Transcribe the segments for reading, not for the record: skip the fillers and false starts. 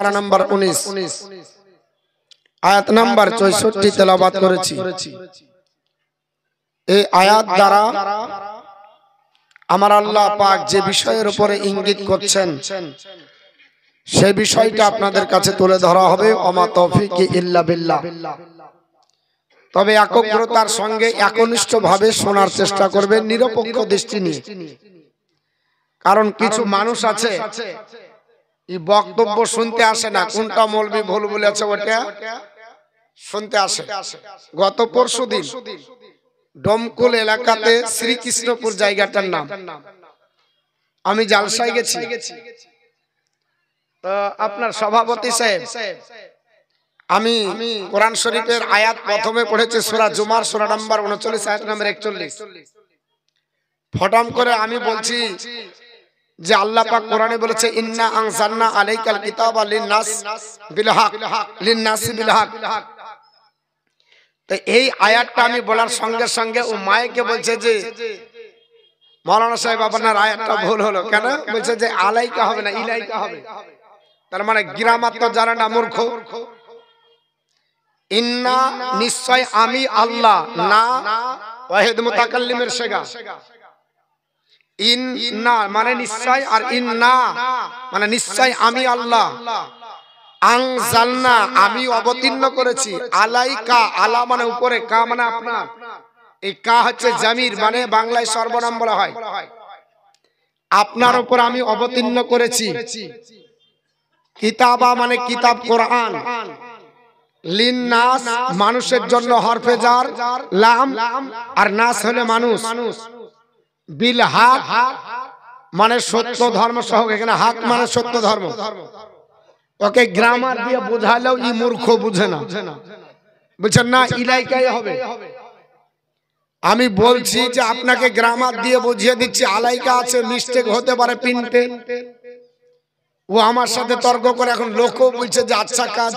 Number 19 আয়াত number 64 তেলাওয়াত করেছি। এই আয়াত দ্বারা আমার আল্লাহ পাক যে বিষয়ের উপরে ইঙ্গিত করছেন সেই বিষয়টা আপনাদের কাছে তুলে ধরা হবে। ওমা তৌফিকি ইল্লা বিল্লাহ। তবে একগ্রতার সঙ্গে একনিষ্ঠভাবে শোনার চেষ্টা করবেন, নিরপেক্ষ দৃষ্টি নিয়ে। কারণ কিছু মানুষ আছে এই বক্তব্য শুনতে আসে না, কোনটা মৌলবি ভুল বলেছে ওটা শুনতে আসে। গত পরশুদিন ডমকুল এলাকাতে শ্রীকৃষ্ণপুর জায়গাটার নাম, আমি জালসায় গেছি। তো আপনার সভাপতি সাহেব, আমি কোরআন শরীফের আয়াত প্রথমে পড়েছি সূরা জুমার সূরা নাম্বার 39 আয়াত নাম্বার 41। ফটাম করে আমি বলছি যে আল্লাহ পাক কোরআনে বলেছে ইন্না আনজালনা আলাইকাল কিতাবা লিন-নাস বিল হক লিন-নাসি বিল হক। তো এই আয়াতটা আমি বলার সঙ্গে সঙ্গে ও মাইকে বলছে যে মাওলানা সাহেব আপনার আয়াতটা ভুল হলো। কেন? বলছে যে আলাইকা হবে না, ইলাইকা হবে। তার মানে গ্রামার তো জানে না, মূর্খ। ইন্না নিশ্চয় আমি আল্লাহ, না ওয়াহিদ মুতাকাল্লিমের সেগা। ইন্না মানে নিশ্চয়, আর ইন্না মানে নিশ্চয় আমি আল্লাহ। আনজালনা আমি অবতীর্ণ করেছি, আলাইকা আলা মানে উপরে, কা মানে আপনার। এই কা হচ্ছে জামির, মানে বাংলায় সর্বনাম বলা হয়। আপনার উপর আমি অবতীর্ণ করেছি কিতাবা মানে কিতাব কোরআন, লিন-নাস মানুষের জন্য, হরফে জার লাম, আর নাস হলে মানুষ, বিল হক মানে সত্য ধর্ম সহ। এখানে হক মানে সত্য ধর্ম। ওকে গ্রামার দিয়ে বোঝালেও ই মূর্খ বুঝে না, বুঝছেন না, ইলাইকাই হবে। আমি বলছি যে আপনাকে গ্রামার দিয়ে বুঝিয়ে দিচ্ছি, আলাইকা আছে, মিস্টেক হতে পারে প্রিন্টে। ও আমার সাথে তর্ক করে এখন লোকও বলছে যে আচ্ছা কাজ।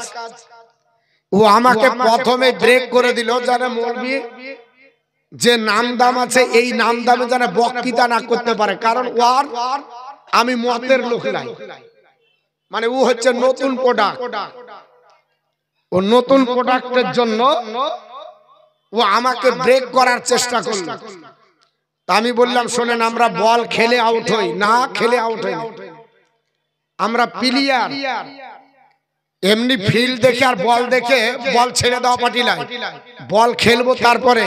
ও আমাকে প্রথমে ব্রেক করে দিল, যারা মৌলবি যে নাম দাম আছে এই নাম দামে যারা বক্তৃতা না করতে পারে। কারণ ওর আমি মতের লোক নাই, মানে ও হচ্ছে নতুন প্রোডাক্ট। ও নতুন প্রোডাক্টের জন্য ও আমাকে ব্রেক করার চেষ্টা করল। আমি বললাম শোনেন, আমরা বল খেলে আউট হই না, খেলে আউট হই না, আমরা প্লেয়ার। এমনি ফিল্ড দেখে আর বল দেখে বল ছেড়ে দেওয়া পার্টি নাই, বল খেলবো। তারপরে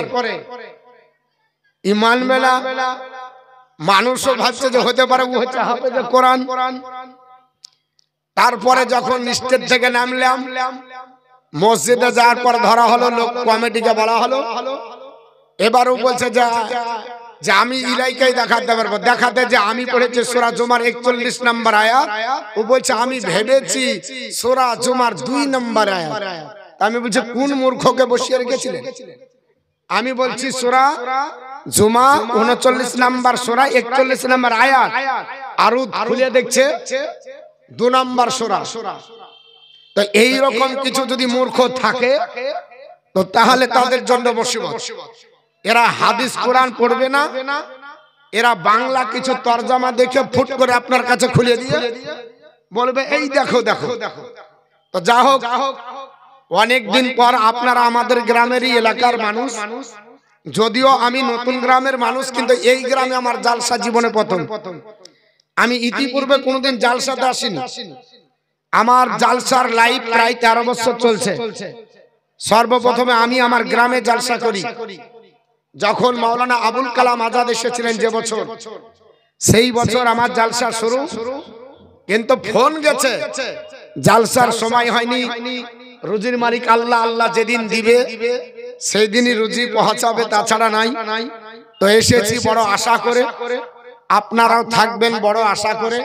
ইমান মেলা মানুষও ভাবছে যে হতে পারে ও হচ্ছে হাফেজে কোরআন। তারপরে যখন স্টেজ থেকে নামলাম, মসজিদে যাওয়ার পর ধরা হলো, লোক কমিটিকে বলা হলো। এবারও বলছে যে আমি ইলাইকাই দেখাতে পারবো, দেখাতে যে আমি পড়েছি সূরা জুমার 41 নম্বর আয়াত। ও বলছে আমি ভেবেছি সূরা জুমার 2 নম্বর আয়াত। আমি বলছি কোন মূর্খকে বসিয়ে রেখেছিলেন? আমি বলছি সূরা জুমা 39 নম্বর সূরা 41 নম্বর আয়াত, আর খুলে দেখছে 2 নম্বর সূরা। তো এই রকম কিছু যদি মূর্খ থাকে তো তাহলে তাদের জন্য মুসিবত। এরা হাদিস কোরআন পড়বে না, এরা বাংলা কিছু তরজমা দেখে ফুট করে আপনার কাছে খুলে দিয়ে বলবে এই দেখো দেখো। তো যা হোক, অনেকদিন পর আপনারা আমাদের গ্রামেরই এলাকার মানুষ। যদিও আমি নতুন গ্রামের মানুষ, কিন্তু এই গ্রামে আমার জালসা জীবনে প্রথম। আমি ইতিপূর্বে কোনোদিন জালসাতে আসিনি। আমার জালসার লাইফ প্রায় 13 বছর চলছে। সর্বপ্রথমে আমি আমার গ্রামে জালসা করি যখন মাওলানা আবুল কালাম আজাদ এসেছিলেন যে বছর, সেই বছর আমার জালসা শুরু। কিন্তু ফোন গেছে, জালসার সময় হয়নি। রুজির মালিক আল্লাহ, আল্লাহ যেদিন দিবে সেই দিনই রুজি পৌঁছাবে, তাছাড়া নাই। তো এসেছি বড় আশা করে, আপনারাও থাকবেন বড় আশা করে।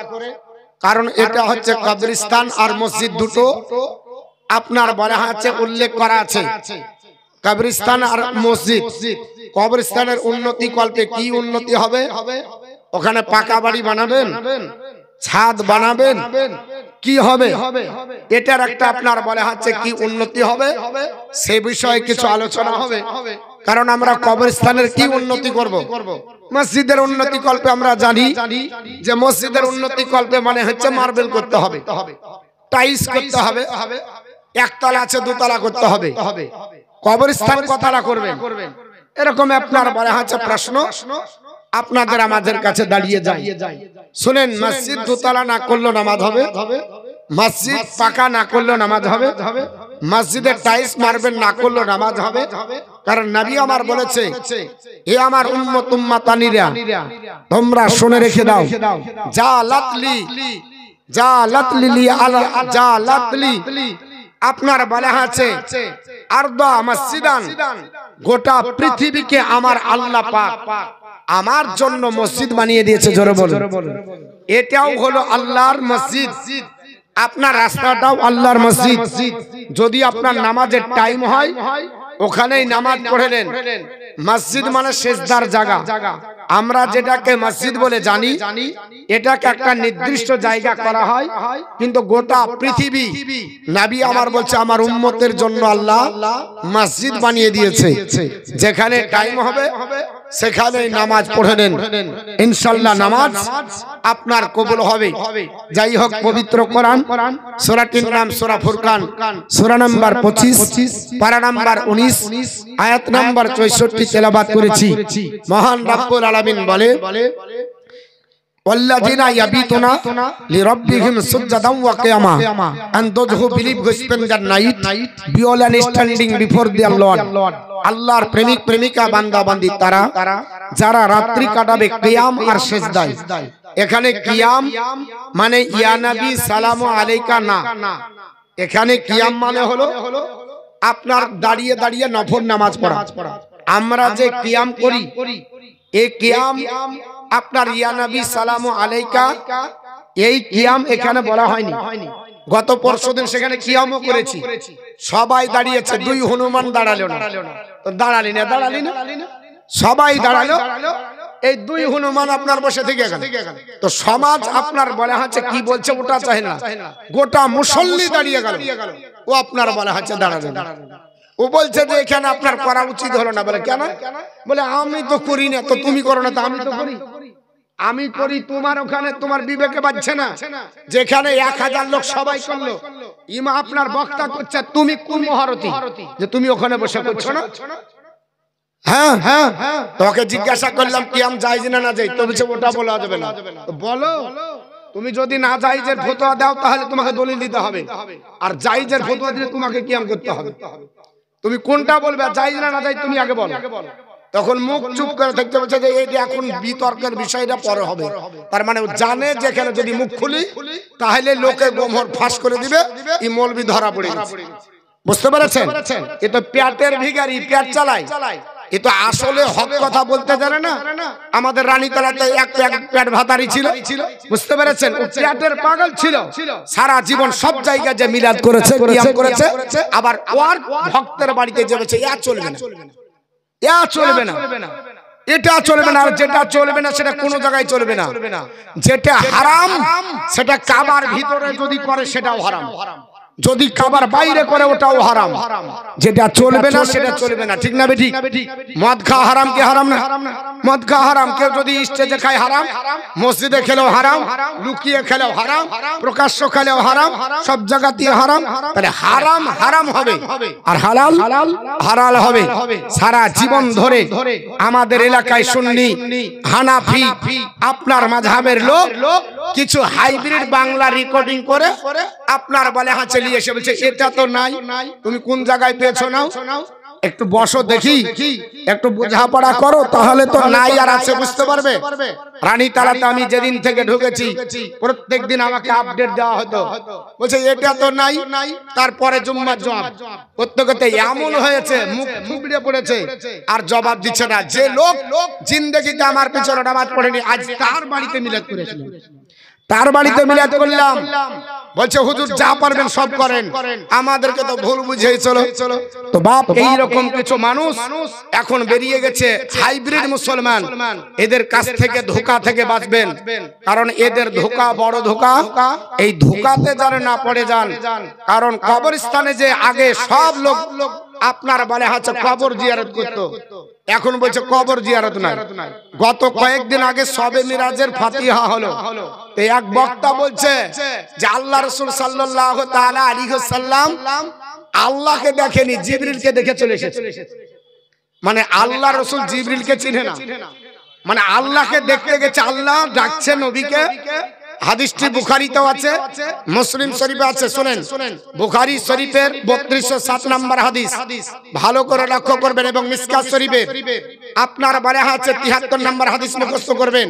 কারণ এটা হচ্ছে কবরস্থান আর মসজিদ দুটো আপনার বলা আছে, উল্লেখ করা আছে কবরস্থান আর মসজিদ। কবরস্থানের উন্নতি কল্পে কি উন্নতি হবে? ওখানে পাকা বাড়ি বানাবেন, ছাদ বানাবেন, কি হবে এটার একটা আপনার বলা হচ্ছে কি উন্নতি হবে, সে বিষয়ে কিছু আলোচনা হবে। কারণ আমরা কবরস্থানের কি উন্নতি করব? মসজিদের উন্নতি কল্পে আমরা জানি যে মসজিদের উন্নতি কল্পে মানে হচ্ছে মার্বেল করতে হবে, টাইস করতে হবে, একতলা আছে দুতলা করতে হবে, কবরস্থান কতলা করবেন, এরকম আপনার বলা হচ্ছে প্রশ্ন আপনাদের আমাদের কাছে দাঁড়িয়ে যায়। শুনেন, মসজিদ দুতলা না করলেও নামাজ হবে, মসজিদ পাকা না করলেও নামাজ হবে, মসজিদে টাইলস মার্বেল না করলেও নামাজ হবে। কারণ নবী আমার বলেছে, এ আমার উম্মত উম্মাতানিরা তোমরা শুনে রেখে দাও, আপনার বলা আছে আরদা মসজিদান, গোটা পৃথিবীকে আমার আল্লাহ পাক আমার জন্য মসজিদ বানিয়ে দিয়েছে। জোরে বলুন, এটাও হলো আল্লাহর মসজিদ, আপনার রাস্তাটাও আল্লাহর মসজিদ। যদি আপনার নামাজের টাইম হয় ওখানেই নামাজ পড়লেন। মসজিদ মানে সেজদার জায়গা, আমরা যেটাকে মসজিদ বলে জানি এটাকে একটা নির্দিষ্ট জায়গা করা হয়, কিন্তু গোটা পৃথিবী নবী আমার বলছে আমার উম্মতের জন্য আল্লাহ মসজিদ বানিয়ে দিয়েছে। যেখানে টাইম হবে সেখানেই নামাজ পড়ে নেন, ইনশাআল্লাহ নামাজ আপনার কবুল হবে। যাই হোক, পবিত্র কোরআন সূরাটির নাম সূরা ফুরকান, সূরা নাম্বার 25, পারা নাম্বার 19, আয়াত নাম্বার 64 তেলাওয়াত করেছি। মহান রব্বুল আলামিন বলে, ওয়াল্লাযিনা ইয়াবিতুনা লিরাব্বিহিম সুজদান ওয়া কিয়ামা, and those who believe who spend their night beyond standing before their Lord, আল্লাহর প্রেমিক প্রেমিকা বান্দা বান্দি তারা যারা রাত্রি কাটাবে কিয়াম আর সিজদায়। এখানে কিয়াম মানে ইয়া নবী সালামু আলাইকা না, এখানে কিয়াম মানে হলো আপনার দাঁড়িয়ে দাঁড়িয়ে নফল নামাজ পড়া। আমরা যে কিয়াম করি এই কিয়াম আপনার ইয়া নবী সালামু আলাইকা, এই কিয়াম এখানে বলা হয়নি। গত পরশুদিন সেখানে কিয়ামও করেছি, সবাই দাঁড়িয়েছে, দুই হনুমান দাঁড়ালো না, তো দাঁড়ালি না সবাই দাঁড়ালো, এই দুই হনুমান আপনার বসে থেকে গেল। তো সমাজ আপনার বলা হচ্ছে কি বলছে ওটা চাই না, গোটা মুসল্লি দাঁড়িয়ে গেল, ও আপনার বলা হচ্ছে দাঁড়াবে না। ও বলছে যে এখানে আপনার করা উচিত হলো না। বলে কেন? বলে আমি তো করি না, তো তুমি করো না, তো আমি তো করি। আমি করি, তোমার ওখানে তোমার বিবেকে বাজছে না। যেখানে 1000 লোক সবাই করলো, ইমা আপনার বক্তা করছে, তুমি কোন মহারথী যে তুমি ওখানে বসে করছো না? হ্যাঁ হ্যাঁ, তোকে জিজ্ঞাসা করলাম কিয়াম জায়েজ না না জায়েজ, তো বলছে ওটা বলা যাবে না। বলো, তুমি যদি না জায়েজের ফতোয়া দাও তাহলে তোমাকে দলিল দিতে হবে, আর জায়েজের ফতোয়া দিলে তোমাকে কিয়াম করতে হবে। তুমি কোনটা বলবে, জায়েজ না না জায়েজ তুমি আগে বলো। তখন মুখ চুপ করে থাকতে বলছে যে এইটা এখন বিতর্কের বিষয়টা পরে হবে। তার মানে জানে যেখানে যদি মুখ খুলি তাহলে লোকে গোমর ফাঁস করে দিবে, এই মৌলবি ধরা পড়ে গেছে। বুঝতে পেরেছেন? এ তো পেটের ভিখারি, পেট চালায়, এ তো আসলে হক কথা বলতে জানে না। আমাদের রানীতলাতে এক পেট ভাতারি ছিল, বুঝতে পেরেছেন? ও পেটের পাগল ছিল, সারা জীবন সব জায়গায় যে মিলাদ করেছে, কিয়াম করেছে, আবার ওর ভক্তের বাড়িতে যাবেছে। ইয়া চলবে না, ইয়া চলবে না, এটা চলবে না। আর যেটা চলবে না সেটা কোনো জায়গায় চলবে না। যেটা হারাম সেটা কাবার ভিতরে যদি করে সেটাও হারাম, যদি কাবার বাইরে করে ওটাও হারাম। যেটা চলবে না সেটা চলবে না, ঠিক না বেঠিক? মদ খাওয়া হারাম কি হারাম না? মদ খাওয়া হারাম। কেউ যদি স্টেজে খায় হারাম, মসজিদে খেলেও হারাম, লুকিয়ে খেলেও হারাম, প্রকাশ্য খেলেও হারাম, সব জায়গাতেই হারাম। তাহলে হারাম হারাম হবে আর হালাল হালাল হবে। সারা জীবন ধরে আমাদের এলাকায় সুন্নি, হানাফি, আপনার মাযহাবের লোক কিছু হাইব্রিড বাংলা রেকর্ডিং করে আপনার বলে হাঁচে নিয়ে এসে বলছে এটা তো নাই, তুমি কোন জায়গায় পেয়েছো নাও, একটু বসো দেখি, একটু বোঝাপড়া করো, তাহলে তো নাই আর আছে বুঝতে পারবে। রানীতলাতে আমি যেদিন থেকে ঢুকেছি প্রত্যেকদিন আমাকে আপডেট দেওয়া হতো, বলছে এটা তো নাই। তারপরে জুম্মার জবাব করতে করতে এমন হয়েছে মুখ থুবড়ে পড়েছে আর জবাব দিচ্ছে না। যে লোক জিন্দেগিতে আমার পিছনে নামাজ পড়েনি, আজ তার বাড়িতে মিলাদ করেছিল, তার বাড়িতে মিলাদ করলাম, বলছে হুজুর যা পারবেন সব করেন, আমাদেরকে তো ভুল বুঝিয়ে চলো। তো বাপ, এইরকম কিছু মানুষ এখন বেরিয়ে গেছে, হাইব্রিড মুসলমান। এদের কাছ থেকে ধোঁকা থেকে বাঁচবেন, কারণ এদের ধোঁকা বড় ধোঁকা। এই ধোঁকাতে যারা না পড়ে যান, কারণ কবরস্থানে যে আগে সব লোক আপনার বলে হচ্ছে কবর জিয়ারত করতো, এখন বলছে কবর জিয়ারত নাই। গত কয়েকদিন আগে শবে মিরাজের ফাতিহা হলো, এক বক্তা বলছে যে আল্লাহ রাসূল সাল্লাল্লাহু তাআলা আলাইহি ওয়াসাল্লাম আল্লাহকে দেখেনি, জিবরিলকে দেখে চলে এসেছে। মানে আল্লাহ রাসূল জিবরিলকে চিনে না, মানে আল্লাহকে দেখতে গেছে, আল্লাহ ডাকছে নবীকে। হাদিসটি বুখারীতেও আছে, মুসলিম শরীফে আছে। শুনেন, বুখারী শরীফের 3207 নম্বর হাদিস, ভালো করে লক্ষ্য করবেন, এবং মিশকাত শরীফের আপনার বলে আছে 73 নম্বর হাদিস মুখস্থ করবেন।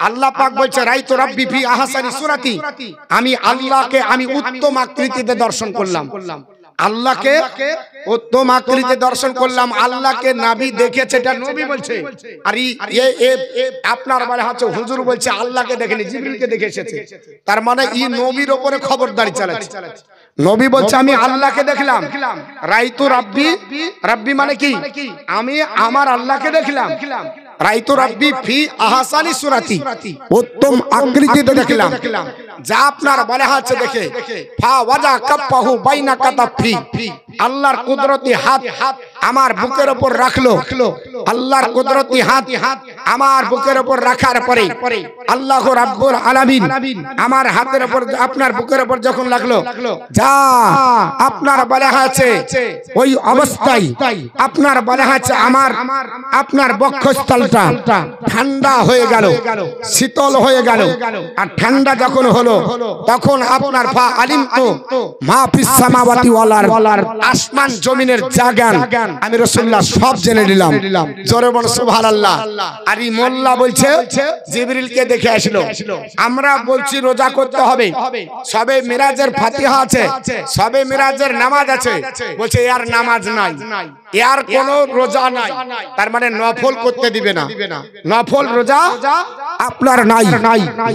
আল্লাহ পাক বলছে রাইতু রাব্বি ফি আহসানি সূরাতি, আমি আল্লাহকে আমি উত্তম আকৃতিতে দর্শন করলাম। আল্লাহকে উত্তম আকৃতিতে দর্শন করলাম। আল্লাহকে নবী দেখেছে, এটা নবী বলছে। আর আপনার বলে হচ্ছে হুজুর বলছে আল্লাহকে দেখেনি, জিবরিলকে দেখে এসেছে। তার মানে এই নবীর উপরে খবরদারি চালাচ্ছে। নবী বলছে আমি আল্লাহকে দেখলাম। রাইতু রাব্বি, রাব্বি মানে কি? আমি আমার আল্লাহকে দেখলাম। রাইতু রাব্বি ফি আহসানি সূরাতি, উত্তম আকৃতিতে দেখলাম। যা আপনার বলে আছে দেখে ফা ওয়াজা কাফাহু বাইনা কাতাফি, আল্লাহর কুদরতি হাত আমার বুকের উপর রাখলো। আল্লাহর কুদরতি হাত আমার বুকের উপর রাখার পরে আল্লাহ রাব্বুল আলামিন আমার হাতের উপর আপনার বুকের উপর যখন লাগলো, যা আপনার বলে আছে ওই অবস্থায় আপনার বলে আছে আমার আপনার বক্ষস্থলটা ঠান্ডা হয়ে গেল, শীতল হয়ে গেল। আর ঠান্ডা যখন হলো তখন আপনার ফা আলিমতু মা ফিস সামাওয়াতি ওয়াল আরদ, আসমান জমিনের যা জ্ঞান আমি রাসূলুল্লাহ সব জেনে নিলাম। জোরে বল সুবহানাল্লাহ। আর এই মোল্লা বলছে জিবরিলকে দেখে আসলো। আমরা বলছি রোজা করতে হবে, সবে মিরাজের ফাতিহা আছে, সবে মিরাজের নামাজ আছে, বলছে ইয়ার নামাজ নাই, ইয়ার কোনো রোজা নাই। তার মানে নফল করতে দিবে না, নফল রোজা আপনার নাই,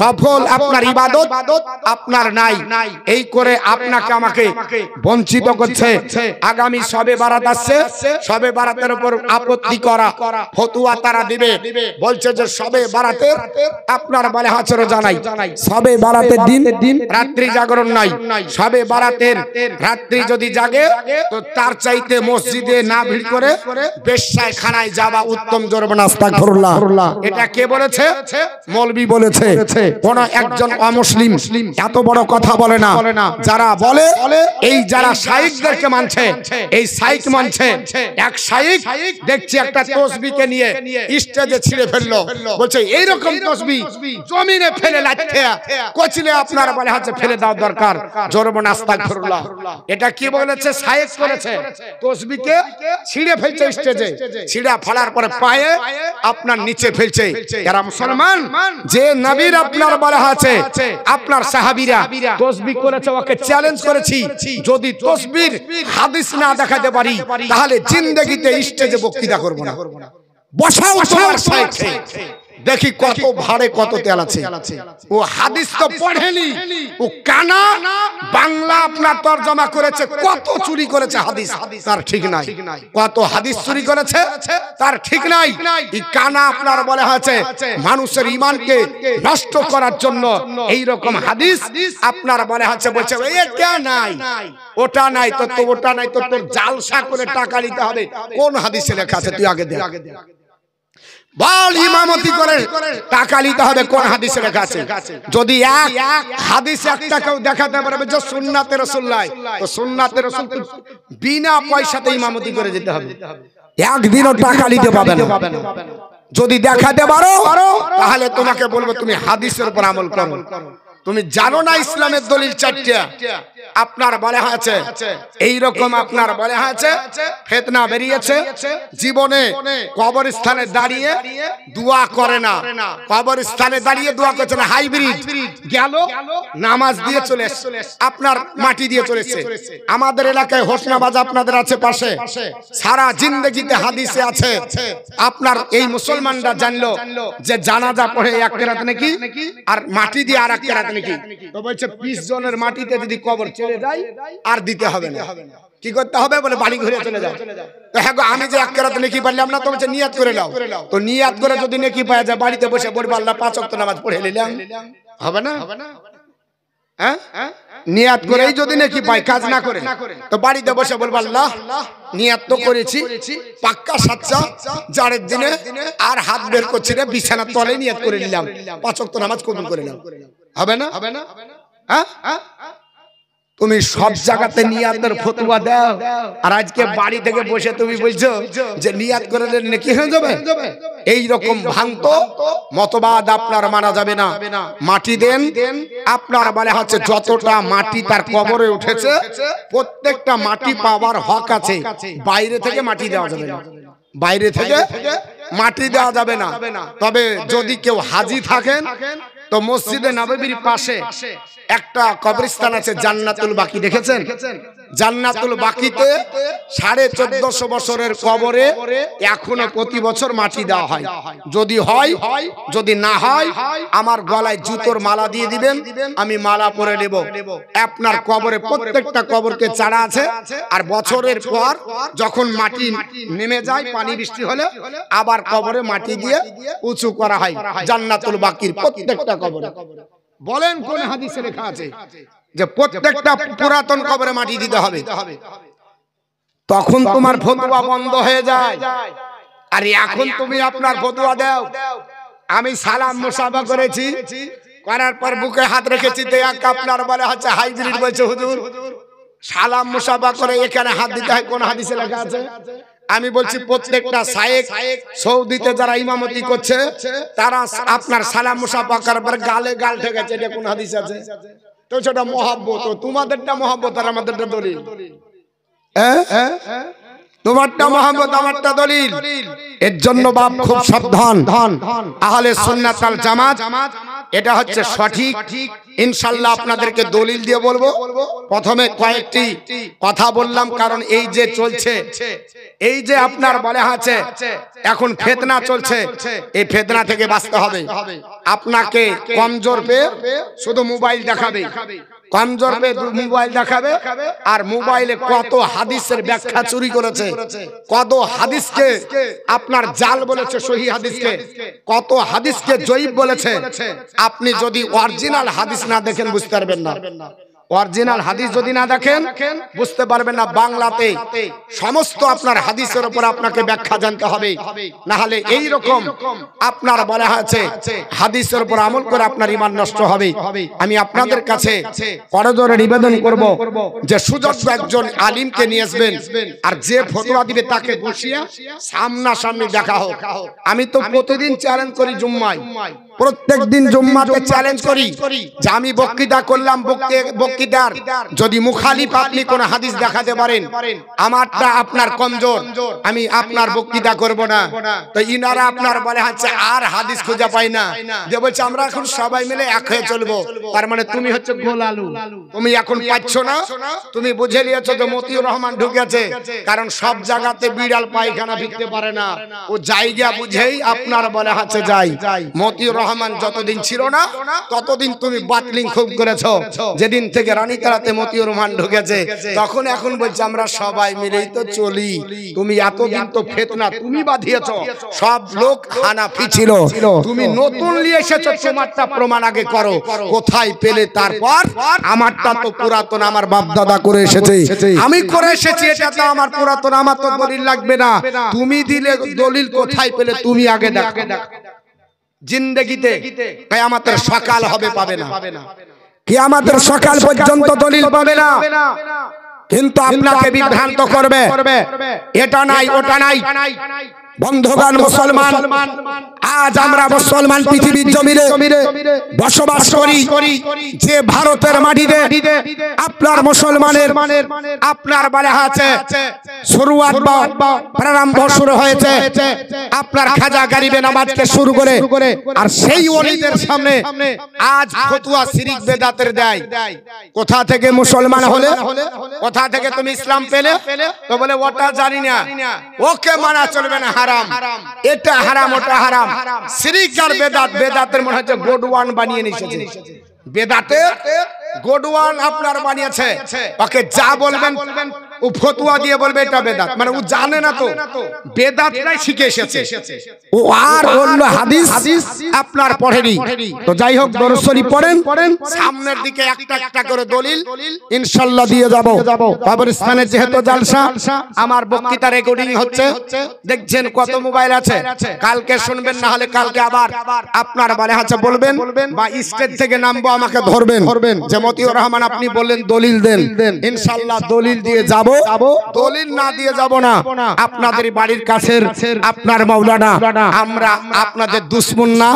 নফল আপনার ইবাদত আপনার নাই। এই করে আপনাকে আমাকে বঞ্চিত করছে। আগামী শবে বারাত আসছে, শবে বারাতের উপর আপত্তি করা ফতোয়া তারা দিবে। বলছে যে শবে বারাতের আপনার বলে আছে রোজা নাই, শবে বারাতের দিন রাত্রি জাগরণ নাই। শবে বারাতের রাত্রি যদি জাগে তো তার চাইতে মসজিদে না ভিড় করে বেশ্যায় খানায় যাওয়া উত্তম। জোরবান আস্তাগফিরুল্লাহ। এটা কে বলেছে? মৌলবি বলেছে। কোন একজন অমুসলিম এত বড় কথা বলে না। যারা বলে এই যারা শাইখদেরকে মানছে, এই শাইখ মানছে। এক শাইখ দেখছি একটা তসবিহকে নিয়ে স্টেজে ছিঁড়ে ফেললো, বলছে এইরকম তসবিহ জমিনে ফেলে লাঠে কোচিলে আপনার বলে হাতে ফেলে দাও দরকার। জোরবান আস্তাগফিরুল্লাহ। এটা কি বলেছে? শাইখ করেছে, তসবিহকে ছিঁড়ে ফেলছে স্টেজে, ছিঁড়া ফেলার পরে পায়ে আপনার নিচে ফেলছে। এরা মুসলমান যে নবীর আপনার বলা আছে আপনার সাহাবীরা তসবিহ করেছে, ওকে চ্যালেঞ্জ করেছি যদি তসবির হাদিস না দেখাতে পারি তাহলে জিন্দেগিতে স্টেজে বক্তৃতা করব না। বসাও তোমার সাইডে, দেখি কত ভারে কত তেল আছে। ও হাদিস তো পড়েনি, ও কানা বাংলা আপনার তরজমা করেছে, কত চুরি করেছে হাদিস তার ঠিক নাই, কত হাদিস চুরি করেছে তার ঠিক নাই। এই কানা আপনার বলে হয়েছে মানুষের ঈমানকে নষ্ট করার জন্য এই রকম হাদিস আপনার বলে হচ্ছে, বলছে এটা নাই ওটা নাই, তো ওটা নাই তো তোর জালসা করে টাকা নিতে হবে। কোন হাদিসে লেখা আছে তুই আগে দেখ। বল ইমামতি করে টাকা নিতে হবে, কোন হাদিসে লেখা আছে? যদি এক হাদিসে একটা কেউ দেখাতে পারবে যে সুন্নাতে রাসূলুল্লাহ, তো সুন্নাতে রাসূল বিনা পয়সাতে ইমামতি করে যেতে হবে, একদিনও টাকা নিতে পাবে না। যদি দেখাতে পারো তাহলে তোমাকে বলবো তুমি হাদিসের উপর আমল করো। তুমি জানো না ইসলামের দলিল চারটা আপনার বলে আছে, এইরকম আপনার বলে আছে ফিতনা বেরিয়েছে। জীবনে কবরস্থানে দাঁড়িয়ে দোয়া করে না, কবরস্থানে দাঁড়িয়ে দোয়া করছে না, হাইব্রিড গেল নামাজ দিয়ে চলে আপনার মাটি দিয়ে চলেছে। আমাদের এলাকায় হোসনাবাজ আপনাদের আছে পাশে, সারা জিন্দেগিতে হাদিসে আছে আপনার এই মুসলমানরা জানলো যে জানাজা পড়ে এক রাত নাকি আর মাটি দিয়ে আর এক রাত নাকি, তো বলছে 20 জনের মাটিতে যদি কবর চলে যায় আর দিতে হবে না, কি করতে হবে বলে বাড়ি ঘুরে চলে যাও। তো হ্যাঁ আমি যে এক রাত নেকি পারলাম না, তো বলছে নিয়াত করে নাও, তো নিয়াত করে যদি নেকি পাওয়া যায় বাড়িতে বসে পড়বে আল্লাহ 5 ওয়াক্ত নামাজ পড়ে নিলাম, হবে না? হ্যাঁ নিয়াত করেই যদি নাকি পাই কাজ না করে তো বাড়িতে বসে বলবো আল্লাহ নিয়াত তো করেছি পাক্কা সাচ্চা জাড়ের দিনে আর হাত বের করছি রে বিছানার তলে নিয়াত করে নিলাম 5 ওয়াক্ত নামাজ কবুল করে নাও হবে না হ্যাঁ তুমি সব জায়গাতে নিয়াতের ফতোয়া দাও আর আজকে বাড়ি থেকে বসে তুমি বলছো যে নিয়াত করে নেকি হয়ে যাবে এই রকম ভ্রান্ত মতবাদ আপনার মানা যাবে না মাটি দেন আপনার বলে হচ্ছে যতটা মাটি তার কবরে উঠেছে প্রত্যেকটা মাটি পাওয়ার হক আছে বাইরে থেকে মাটি দেওয়া যাবে না বাইরে থেকে মাটি দেওয়া যাবে না তবে যদি কেউ হাজী থাকেন তো মসজিদে নববীর পাশে একটা কবরস্থান আছে জান্নাতুল বাকি দেখেছেন জান্নাতুল বাকিতে 1450 বছরের কবরে এখনো প্রতি বছর মাটি দেওয়া হয় যদি হয় যদি না হয় আমার গলায় জুতোর মালা দিয়ে দিবেন আমি মালা পরে নেব আপনার কবরে প্রত্যেকটা কবরকে চারা আছে আর বছরের পর যখন মাটি নেমে যায় পানি বৃষ্টি হলে আবার কবরে মাটি দিয়ে উঁচু করা হয় জান্নাতুল বাকির প্রত্যেকটা কবরে বলেন কোন হাদিসে লেখা আছে যে প্রত্যেকটা পুরাতন কবরে মাটি দিতে হবে তখন তোমার ফতোয়া বন্ধ হয়ে যায় আর এখন তুমি আপনার ফতোয়া দাও আমি সালাম মুসাফা করেছি করার পর বুকে হাত রেখেছি তো এক আপনার বলে হচ্ছে হাইব্রিড বলছে হুজুর সালাম মুসাফা করে এখানে হাত দিতে হয় কোন হাদিসে লেখা আছে আমি বলছি প্রত্যেকটা শায়েখ সৌদিতে যারা ইমামতি করছে তারা আপনার সালাম মুসাফা করার পর গালে গাল ঠেকেছে এটা কোন হাদিস আছে তো সেটা মহব্বত তোমাদেরটা মহব্বত আর আমাদেরটা দলিল তোমারটা মহব্বত আমারটা দলিল এর জন্য বাপ খুব সাবধান আহলে সুন্নাত ওয়াল জামাত এটা হচ্ছে সঠিক ইনশাআল্লাহ আপনাদেরকে দলিল দিয়ে বলবো প্রথমে কয়েকটি কথা বললাম কারণ এই যে চলছে এই যে আপনার বলে আছে এখন ফিতনা চলছে এই ফিতনা থেকে বাঁচতে হবে আপনাকে কমজোর পেয়ে শুধু মোবাইল দেখাবে কমজোর পেয়ে মোবাইল দেখাবে আর মোবাইলে কত হাদিসের ব্যাখ্যা চুরি করেছে কত হাদিসকে আপনার জাল বলেছে সহিহ হাদিসকে কত হাদিসকে জয়ীফ বলেছে আপনি যদি অরিজিনাল হাদিস না দেখেন বুঝতে পারবেন না অরিজিনাল হাদিস যদি না দেখেন বুঝতে পারবেন না বাংলাতে সমস্ত আপনার হাদিসের উপর আপনাকে ব্যাখ্যা জানতে হবে না হলে এই রকম আপনার বলা আছে হাদিসের উপর আমল করে আপনার ঈমান নষ্ট হবে আমি আপনাদের কাছে করজোরে নিবেদন করব যে সুযোগ্য একজন আলিমকে নিয়ে আসবেন আর যে ফতোয়া দিবে তাকে বসিয়ে সামনাসামনি দেখা হোক আমি তো প্রতিদিন চ্যালেঞ্জ করি জুম্মায় প্রত্যেক দিন জুম্মাতে চ্যালেঞ্জ করি যে আমি বক্তৃতা করলাম বক্তৃতার যদি মুখালিফ আপনি কোন হাদিস দেখাতে পারেন আমারটা আপনার কমজোর আমি আপনার বক্তৃতা করব না তো ইনারা আপনার বলে হচ্ছে আর হাদিস খুঁজে পাই না যে বলছে আমরা এখন সবাই মিলে এক হয়ে চলবো তার মানে তুমি হচ্ছে গোল আলু তুমি এখন পাচ্ছ না তুমি বুঝে নিয়েছো যে মতিউর রহমান ঢুকেছে কারণ সব জায়গাতে বিড়াল পায়খানা ভিড়তে পারে না ও জায়গা বুঝেই আপনার বলে হচ্ছে যাই মতিউর রহমান যতদিন ছিল না ততদিন তুমি বাতলিং খুব করেছো যেদিন থেকে রানীতারাতে মতিউর রহমান ঢুকেছে তখন এখন বলছে আমরা সবাই মিলেই তো চলি তুমি এতদিন তো ফিতনা তুমি বাঁধিয়েছো সব লোক হানাফি ছিল তুমি নতুন নিয়ে এসেছো তোমারটা প্রমাণ আগে করো কোথায় পেলে তারপর আমারটা তো পুরাতন আমার বাপ দাদা করে এসেছে আমি করে এসেছি এটা তো আমার পুরাতন আমার তো দলিল লাগবে না তুমি দিলে দলিল কোথায় পেলে তুমি আগে দেখো জিন্দেগিতে কিয়ামতের সকাল হবে পাবে না কিয়ামতের সকাল পর্যন্ত দলিল পাবে না কিন্তু আপনাকে বিভ্রান্ত করবে এটা নাই ওটা নাই বন্ধুগণ মুসলমান আজ আমরা মুসলমান পৃথিবীর জমিনে বসবাস করি যে ভারতের মাটিতে আপনার মুসলমানের আপনার বলা আছে শুরুয়াত বা প্রারম্ভ শুরু হয়েছে আপনার খাজা গরিবে নামাজকে শুরু করে আর সেই ওলিদের সামনে আজ ফতোয়া শিরক বেদাতের দেয় কোথা থেকে মুসলমান হলে কোথা থেকে তুমি ইসলাম পেলে তো বলে ওটা জানি না ওকে মানা চলবে না হারাম এটা হারাম ওটা হারাম শিরক আর বেদাত বেদাতের মনে হচ্ছে গোড ওয়ান বানিয়ে নিয়েছে বেদাতে গোডওয়ান আপনার বানিয়েছে, ওকে যা বলবেন ও ফতোয়া দিয়ে বলবে এটা বেদাত, মানে ও জানে না তো বেদাতটাই শিখে এসেছে, ও আর অন্য হাদিস আপনার পড়েনি। তো যাই হোক দরুদ শরীফ পড়েন, সামনের দিকে একটা একটা করে দলিল ইনশাআল্লাহ দিয়ে যাব। কবরস্থানে যেহেতু জালসা, আমার বক্তৃতা রেকর্ডিং হচ্ছে, দেখছেন কত মোবাইল আছে, কালকে শুনবেন, না হলে কালকে আবার আপনার মানে আছে বলবেন, বা স্টেজ থেকে নামবো আমাকে ধরবেন যে মতিউর রহমান আপনি বললেন দলিল দেন, ইনশাআল্লাহ দলিল দিয়ে যাব। দলিল না দিয়ে যাব না, আপনাদের বাড়ির কাছের আপনার মাওলানা, আমরা আপনাদের দুশমন না,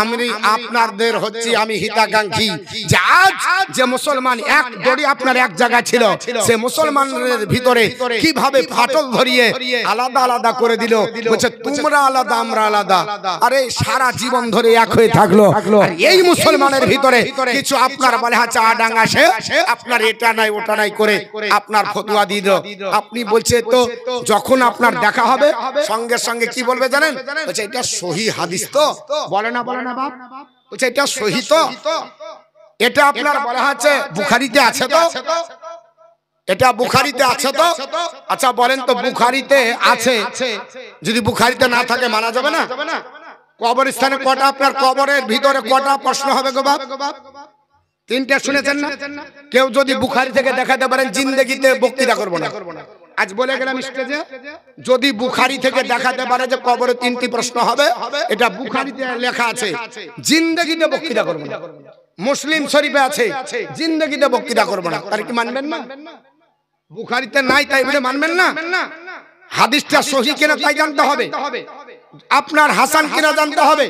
আমি আপনাদের হচ্ছি আমি হিতাকাঙ্ক্ষী। যে আজ যে মুসলমান এক দড়ি আপনার এক জায়গায় ছিল, সে মুসলমানদের ভিতরে কিভাবে ফাটল ধরিয়ে আলাদা আলাদা করে দিল, বলছে তোমরা আলাদা আমরা আলাদা, আরে সারা জীবন ধরে এক হয়ে থাকলো। আর এই মুসলমানের ভিতরে কিছু আপনার বলে হচ্ছে আডাঙ্গা সে আপনার এটা নাই ওটা নাই করে আপনার ফতোয়া দিয়ে দাও। আপনি বলছে তো যখন আপনার দেখা হবে সঙ্গে সঙ্গে কি বলবে জানেন, বলছে এটা সহি হাদিস তো, বলে না বাপ, বলছে এটা সহি তো, এটা আপনার বলা হচ্ছে বুখারীতে আছে তো, এটা বুখারীতে আছে তো। আচ্ছা বলেন তো বুখারীতে আছে, যদি বুখারীতে না থাকে মানা যাবে না? কবরস্থানে কটা আপনার কবরের ভিতরে কটা প্রশ্ন হবে গো বাপ? তিনটা শুনেছেন না? কেউ যদি বুখারী থেকে দেখাতে পারেন জিন্দেগিতে বক্তৃতা করব না, আজ বলে গেলাম স্টেজে, যদি বুখারী থেকে দেখাতে পারে যে কবরে তিনটি প্রশ্ন হবে, এটা বুখারীতে লেখা আছে, জিন্দেগিতে বক্তৃতা করব না। মুসলিম শরীফে আছে, জিন্দেগিতে বক্তৃতা করব না, তার কি মানবেন না? বুখারীতে নাই তাই বলে মানবেন না? হাদিসটা সহি কিনা তাই জানতে হবে, আপনার হাসান কিনা জানতে হবে,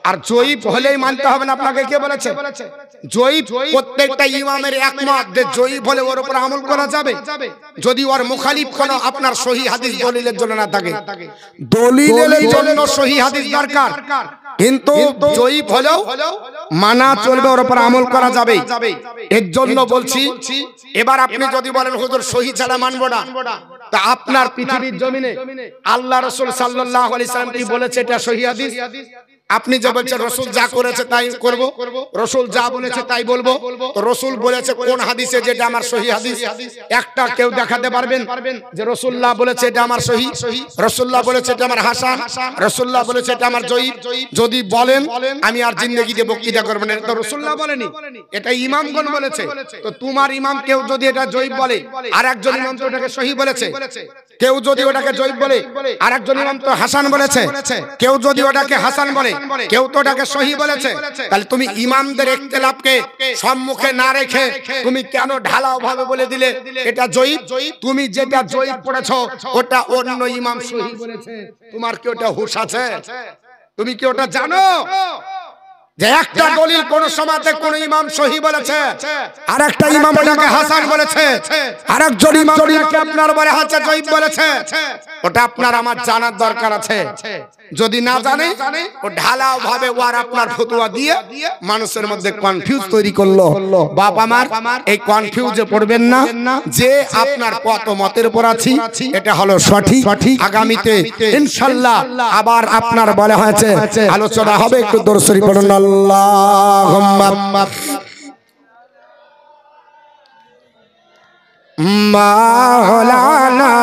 আর জয়ীফ হলেই মানতে হবে না। আপনাকে কে বলেছে জয়ীফ? প্রত্যেকটা ইমামের একমত যে জয়ীফ হলে ওর উপর আমল করা যাবে, যদি ওর মুখালিফ কোনো আপনার সহি হাদিস দলিলের জন্য না থাকে। দলিলের জন্য সহি হাদিস দরকার, কিন্তু জয়ীফ হলেও মানা চলবে, ওর উপর আমল করা যাবে। এর জন্য বলছি, এবার আপনি যদি বলেন হুজুর সহি ছাড়া মানবো না, তা আপনার পৃথিবীর জমিনে আল্লাহ রাসূল সাল্লাল্লাহু আলাইহি সাল্লাম কি বলেছে এটা সহি হাদিস? আপনি যে বলছেন রাসূল যা করেছে তাই করব, রাসূল যা বলেছে তাই বলবো, তো রাসূল বলেছে কোন হাদিসে যেটা আমার সহি হাদিস? একটা কেউ দেখাতে পারবেন যে রাসূলুল্লাহ বলেছে এটা আমার সহি, রাসূলুল্লাহ বলেছে এটা আমার হাসান, রাসূলুল্লাহ বলেছে এটা আমার জয়ীফ? যদি বলেন আমি আর জিন্দেগিতে বক্তৃতা করব না, এটা রাসূলুল্লাহ বলেনি, এটা ইমামগণ বলেছে। তো তোমার ইমাম কেউ যদি এটা জয়ীফ বলে, আর একজন ইমাম তো ওটাকে সহি বলেছে, কেউ যদি ওটাকে জয়ীফ বলে, আর একজন ইমাম তো হাসান বলেছে, কেউ যদি ওটাকে হাসান বলে, কেউ তো ওটাকে সহি বলেছে। তাহলে তুমি ইমামদের ইখতিলাফকে সম্মুখে না রেখে তুমি কেন ঢালাও ভাবে বলে দিলে এটা জয়ীফ? তুমি যেটা জয়ীফ পড়েছো ওটা অন্য ইমাম সহি বলেছে, তোমার কি ওটা হুঁশ আছে? তুমি কি ওটা জানো যে একটা দলিল কোন সমাজে কোন ইমাম সহি বলেছে, আর একটা ইমাম ওটাকে হাসান বলেছে, আর একজন ইমাম ওটাকে আপনার বলে হচ্ছে জয়ীফ বলেছে? ওটা আপনার আমার জানার দরকার আছে। যদি না জানে ও ঢালাও ভাবে ওয়ার আপনার ফতোয়া দিয়ে মানুষের মধ্যে কনফিউজ তৈরি করলো। বাপ আমার এই কনফিউজে পড়বেন না, যে আপনার কত মতের উপর আছি এটা হলো সঠিক। আগামীতে ইনশাআল্লাহ আবার আপনার বলা হয়েছে আলোচনা হবে, একটু দরুদ শরীফ পড়ুন। আল্লাহুম্মা মাওলানা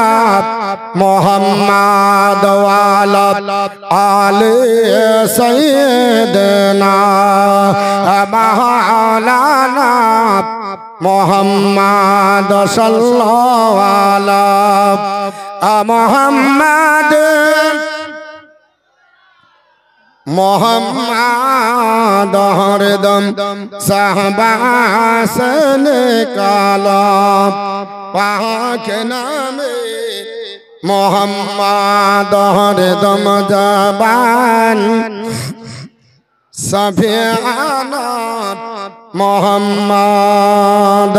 মুহাম্মদ ওয়া আলা আলি সাইয়্যিদিনা মাওলানা মুহাম্মদ সাল্লাল্লাহু আলা মুহাম্মদ মোহাম্মদ হরদম সাহবাসন কালাম পাক নামে মোহাম্মদ হরদম জবান সফিয়ানাত মোহাম্মদ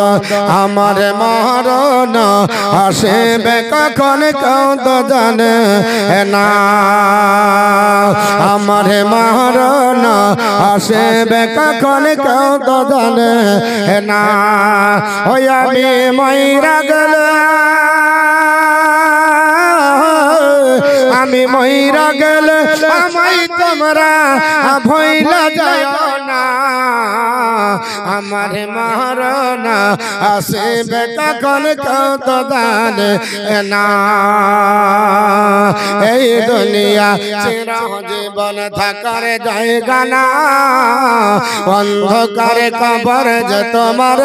আমার মরণ আসবে কখন কেউ তো জানে না, আমার মরণ আসবে কখন কেউ তো জানে না। ওই আমি মইরা গেলে, আমি মইরা গেলে আমায় তোমরা ভইলা যায় না, আমার মরণ আসিবে কখন কত জানে না এই দুনিয়া চিরজীবন থাকার জায়গা না অন্ধকারে কবর যে তোমার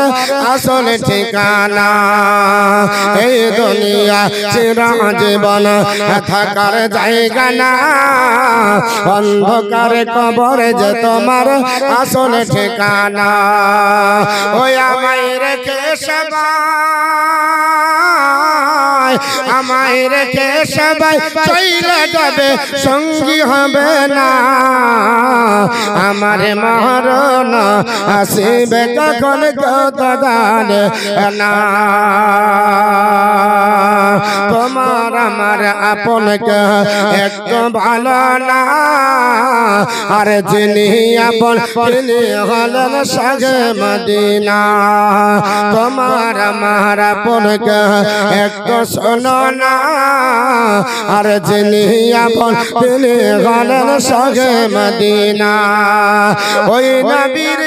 আসল ঠিকানা এই দুনিয়া চিরজীবন থাকার জায়গা না অন্ধকারে কবর যে তোমার আসল ঠিকানা ওই আমায় রেখে সবাই আমায় রেখে সবাই চলে যাবে সঙ্গী হবে না আমার মরণ আসিবে কখন কত জানে না তোমার আমার আপনকে একটু ভালো না আর যিনি আপন তিনি হলেন সাগে মদিনা তোমার আমার আপনকে একটু শোনো না আর যিনি আপন তিনি হলেন সাগে মদিনা ওই নবীর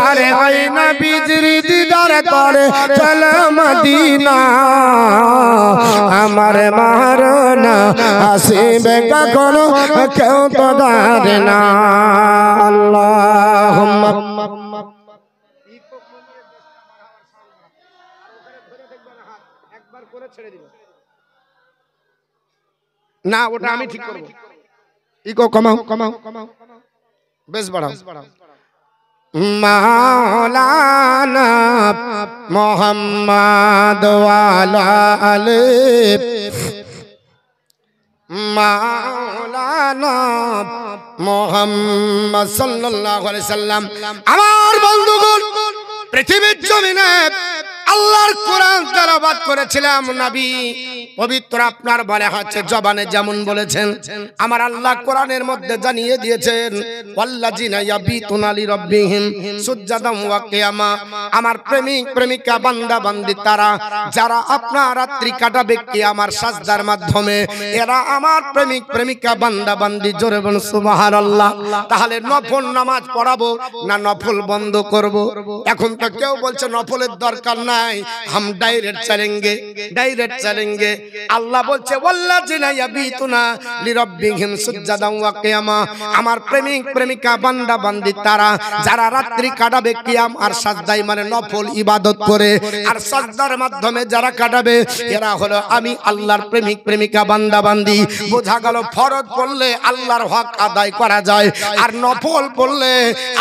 আরে ওই নবীর দিদার করে চলো মদিনা আমার মরণ আসিবে কখন কেউ তো জানে না আল্লাহুম্মা না ওটা আমি ঠিক করব ইকো কমাও কমাও বেশ বাড়াও মাওলানা মুহাম্মদ ওয়ালা আলি মাওলানা মুহাম্মদ সাল্লাল্লাহু আলাইহি সাল্লাম আমার বন্ধুগণ পৃথিবীর জমিনে আল্লাহর কোরআন তেলাওয়াত করেছিলাম নবী পবিত্র আপনার বলে হচ্ছে জবানে যেমন বলেছেন আমার আল্লাহ কোরআনের মধ্যে জানিয়ে দিয়েছেন ওয়াল্লাযিনা ইয়াবিতুনা লিরাব্বিহিম সুজদান ওয়া কিয়ামা আমার প্রেমিক প্রেমিকা বান্দা বান্দি তারা যারা আপনার রাত্রি কাটাবে কিয়ামার সাজদার মাধ্যমে এরা আমার প্রেমিক প্রেমিকা বান্দা বান্দি জোরে বলুন সুবহানাল্লাহ তাহলে নফল নামাজ পড়াবো না নফল বন্ধ করব এখন তো কেউ বলছে নফলের দরকার নাই हम डायरेक्ट चलेंगे আল্লাহ বলছে ওয়াল্লাযিনা ইয়াবিতুনা লিরাব্বিহিম সুজদান ওয়া কিয়ামা আমার প্রেমিক প্রেমিকা বান্দা বান্দি তারা যারা রাত্রি কাটাবে কিয়াম আর সাজদায় মানে নফল ইবাদত করে আর সাজদার মাধ্যমে যারা কাটাবে এরা হলো আমি আল্লাহর প্রেমিক প্রেমিকা বান্দা বান্দি বোঝা গেল ফরজ পড়লে আল্লাহর হক আদায় করা যায় আর নফল পড়লে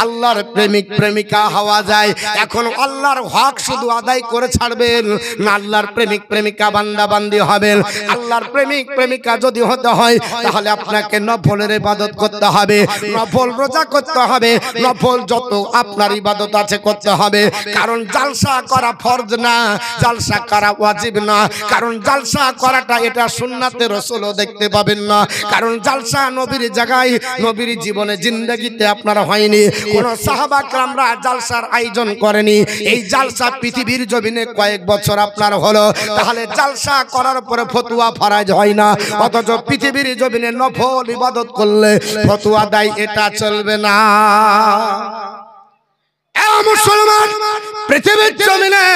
আল্লাহর প্রেমিক প্রেমিকা হওয়া যায় এখন আল্লাহর হক শুধু আদায় করে ছাড়বেন না আল্লাহর প্রেমিক প্রেমিকা বান্দা বান্দি হবেন আল্লাহর প্রেমিক প্রেমিকা যদি হতে হয় তাহলে আপনাকে নফলের ইবাদত করতে হবে নফল রোজা করতে হবে নফল যত আপনার ইবাদত আছে করতে হবে কারণ জালসা করা ফরজ না জালসা করা ওয়াজিব না কারণ জালসা করাটা এটা সুন্নাতে রাসূলও দেখতে পাবেন না কারণ জালসা নবীর জায়গায় নবীর জীবনে জিন্দেগিতে আপনার হয়নি কোন সাহাবা کرامরা জালসার আয়োজন করেনি এই জালসা পৃথিবীর জমিনে কয়েক বছর আপনার হলো তাহলে জালসা করার পরে ফতোয়া ফরজ হয় না অথচ পৃথিবীর জমিনে নফল ইবাদত করলে ফতোয়া দেয় এটা চলবে না মুসলমান পৃথিবীর জমিনে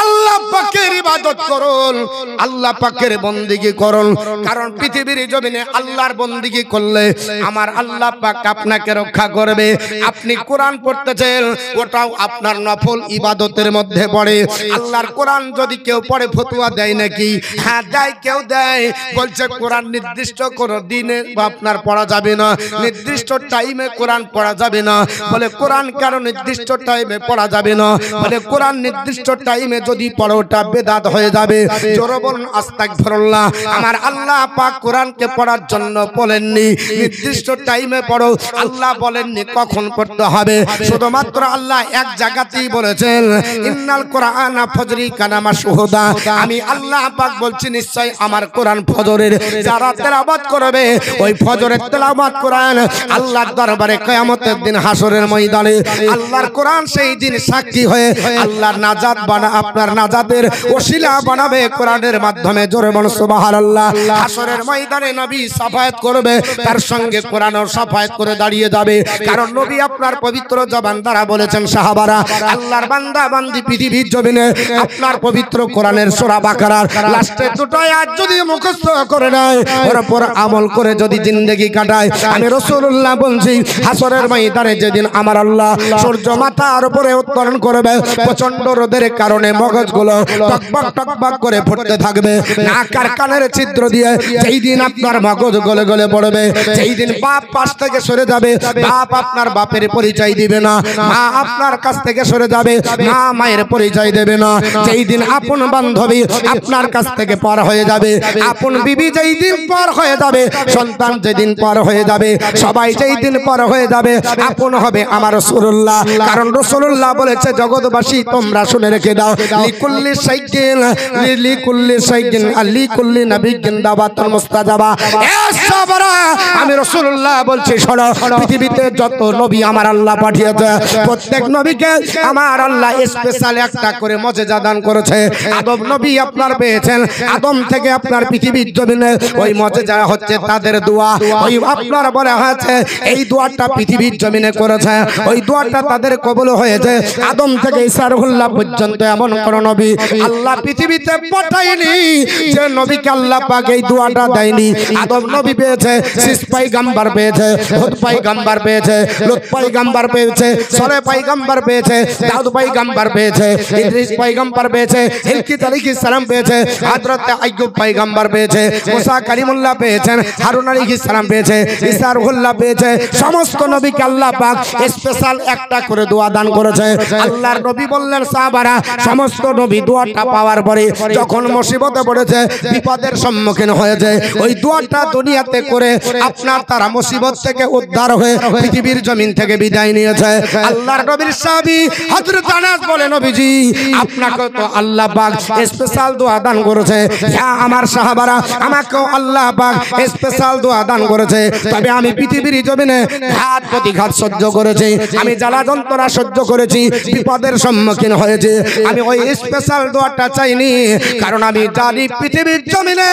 আল্লাহ পাকের ইবাদত করুন আল্লাহ পাকের বندگی করুন কারণ পৃথিবীর জমিনে আল্লাহর বندگی করলে আমার আল্লাহ পাক আপনাকে রক্ষা করবে আপনি কোরআন পড়তেছেন ওটাও আপনার নফল ইবাদতের মধ্যে পড়ে আল্লাহর কোরআন যদি কেউ পড়ে ফতোয়া দেয় নাকি হ্যাঁ দেয় কেউ দেয় বলছে কোরআন নির্দিষ্ট কোন দিনে আপনার পড়া যাবে না নির্দিষ্ট টাইমে কোরআন পড়া যাবে না বলে কোরআন কেন নির্দিষ্ট টাইমে পড়া যাবে না বলে কোরআন নির্দিষ্ট টাইমে যদি পড়োটা বেদাত হয়ে যাবে জোরে বলুন আস্তাগফিরুল্লাহ আমার আল্লাহ পাক কোরআনকে পড়ার জন্য বলেননি নির্দিষ্ট টাইমে পড়ো আল্লাহ বলেননি কখন পড়তে হবে শুধুমাত্র আল্লাহ এক জায়গাতেই বলেছেন ইন্নাল কোরআনা ফজরি কানা মাশহুদা আমি আল্লাহ পাক বলছি নিশ্চয় আমার কোরআন ফজরের যারা তেলাওয়াত করবে ওই ফজরের তেলাওয়াত কোরআন আল্লাহর দরবারে কিয়ামতের দিন হাসরের ময়দানে আল্লাহর কোরআন সেই দিন সাক্ষী হয়ে আল্লাহর নাজাত বানা আপনার নাজাতে জান্নাতের ওসিলা বানাবে কোরআনের মাধ্যমে। জোরে বলো সুবহানাল্লাহ। হাসরের ময়দানে নবী সাফায়াত করবে, তার সঙ্গে কোরআনও সাফায়াত করে দাঁড়িয়ে যাবে। কারণ নবী আপনার পবিত্র জবান দ্বারা বলেছেন, সাহাবারা আল্লাহর বান্দা বান্দি পৃথিবীর জমিনে আপনার পবিত্র কোরআনের সূরা বাকারার লাস্টের দুটো আয়াত যদি মুখস্থ করে নেয়, ওর উপর আমল করে যদি জিন্দেগি কাটায়, আমি রাসূলুল্লাহ বলছি হাসরের ময়দানে যেদিন আমার আল্লাহ সূর্য মাথার উপরে উত্তোলন করবে, প্রচন্ড রোদের কারণে মগজগুলো টকবক টকবক করে ফুটতে থাকবে, নাক আর কানের ছিদ্র দিয়ে যেই দিন আপনার মগজ গলে গলে পড়বে, যেই দিন বাপ পাশ থেকে সরে যাবে, বাপ আপনার বাপের পরিচয় দিবে না, মা আপনার কাছ থেকে সরে যাবে, মা মায়ের পরিচয় দেবে না, যেই দিন আপন বান্ধবী আপনার কাছ থেকে পার হয়ে যাবে, আপন বিবি যেই দিন পার হয়ে যাবে, সন্তান যেদিন পার হয়ে যাবে, সবাই যেই দিন পার হয়ে যাবে, আপন হবে আমার রাসূলুল্লাহ। কারণ রাসূলুল্লাহ বলেছে, জগৎবাসী তোমরা শুনে রেখে দাও, লিকুল্লি শাইইন লিকুল্লি শাইইন লিকুল্লি নাবিয়্যিন দাওয়াতুল মুস্তাজাবা। এ সাহাবারা, আমি রাসূলুল্লাহ বলছি, শোনো, পৃথিবীতে যত নবী আমার আল্লাহ পাঠিয়েছে, প্রত্যেক নবীকে আমার আল্লাহ স্পেশাল একটা করে মজেজা দান করেছে। আদম নবী আপনার পেয়েছেন, আদম থেকে আপনার পৃথিবীর জমিনে ওই মজেজা হচ্ছে তাদের দোয়া। ওই আপনার বলা হয়েছে এই দোয়াটা পৃথিবীর জমিনে করেছে, ওই দোয়াটা তাদের কবুল হয়েছে। আদম থেকে ঈসা রুহুল্লাহ পর্যন্ত এমন কোন নবী আল্লাহ পৃথিবীতে পাঠায়নি যে নবীকে আল্লাহ পাক এই দোয়াটা দেয়নি। আদম নবী পেয়েছে, শীষ পয়গম্বর পেয়েছে, হুদ পয়গম্বর পেয়েছে, লূত পয়গম্বর পেয়েছে, সালেহ পয়গম্বর পেয়েছে, দাউদ পয়গম্বর পেয়েছে, ইদ্রিস পয়গম্বর পেয়েছে, হিলকিত আলাইহিস সালাম পেয়েছে, হযরত আইয়ুব পয়গম্বর পেয়েছে, মুসা কালিমুল্লাহ পেয়েছেন, হারুন আলাইহিস সালাম পেয়েছে, ঈসা রুহুল্লাহ পেয়েছে। সমস্ত নবীকে আল্লাহ পাক স্পেশাল একটা করে দোয়া দান করেছে। আল্লাহর নবী বললেন, সাহাবারা সমস্ত নবী দোয়াটা পাওয়ার পরে যখন মুসিবতে পড়েছে, বিপদের সম্মুখীন হয়েছে, ওই দোয়াটা দুনিয়াতে করে আপনার তারা মুসিবত থেকে উদ্ধার হয়ে পৃথিবীর জমিন থেকে বিদায় নিয়েছে। আল্লাহর নবীর সাহাবী হযরত আনাস বলে, নবীজি আপনাকে তো আল্লাহ পাক স্পেশাল দোয়া দান করেছে। হ্যাঁ আমার সাহাবারা, আমাকেও আল্লাহ পাক স্পেশাল দোয়া দান করেছে। তবে আমি পৃথিবীর জমিনে ঘাত প্রতিঘাত সহ্য করেছি, আমি জ্বালা যন্ত্রণা সহ্য করেছি, বিপদের সম্মুখীন হয়েছে, আমি ওই স্পেশাল দোয়াটা চাইনি। কারণ আমি জানি পৃথিবীর জমিনে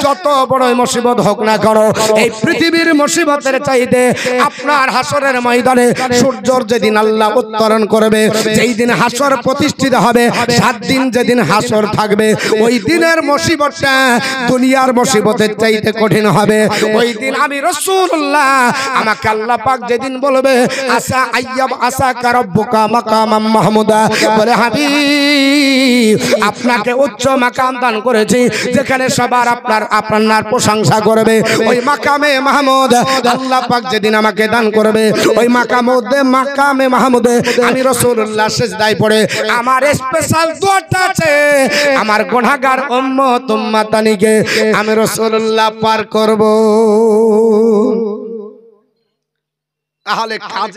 যত বড় মুসিবত হোক না কেন, এই পৃথিবীর মুসিবতের চাইতে আপনার হাসরের ময়দানে সূর্যর যেদিন আল্লাহ উত্তরণ করবে, যেই দিন হাসর প্রতিষ্ঠিত হবে, 7 দিন যেদিন হাসর থাকবে, ওই দিনের মুসিবতটা দুনিয়ার মুসিবতের চাইতে কঠিন হবে। ওই দিন আমি রাসূলুল্লাহ, আমাকে আল্লাহ পাক যেদিন বলবে, আসা আইয়াব আসা কারব্বুকা মাকামাম মাহমুদা, বলে হাবিব আপনাকে উচ্চ মাকাম দান করেছি, যেখানে সবার আপনার প্রশংসা করবে, ওই মাকামে মাহমুদ আল্লাহ পাক যেদিন আমাকে দান করবে, ওই মাকামে মাহমুদে আমি রাসূলুল্লাহ সিজদায় পড়ে আমার স্পেশাল দোয়াটা আছে, আমার গুনাহগার উম্মত উম্মাতানিকে আমি রাসূলুল্লাহ পার করব। তাহলে কাজ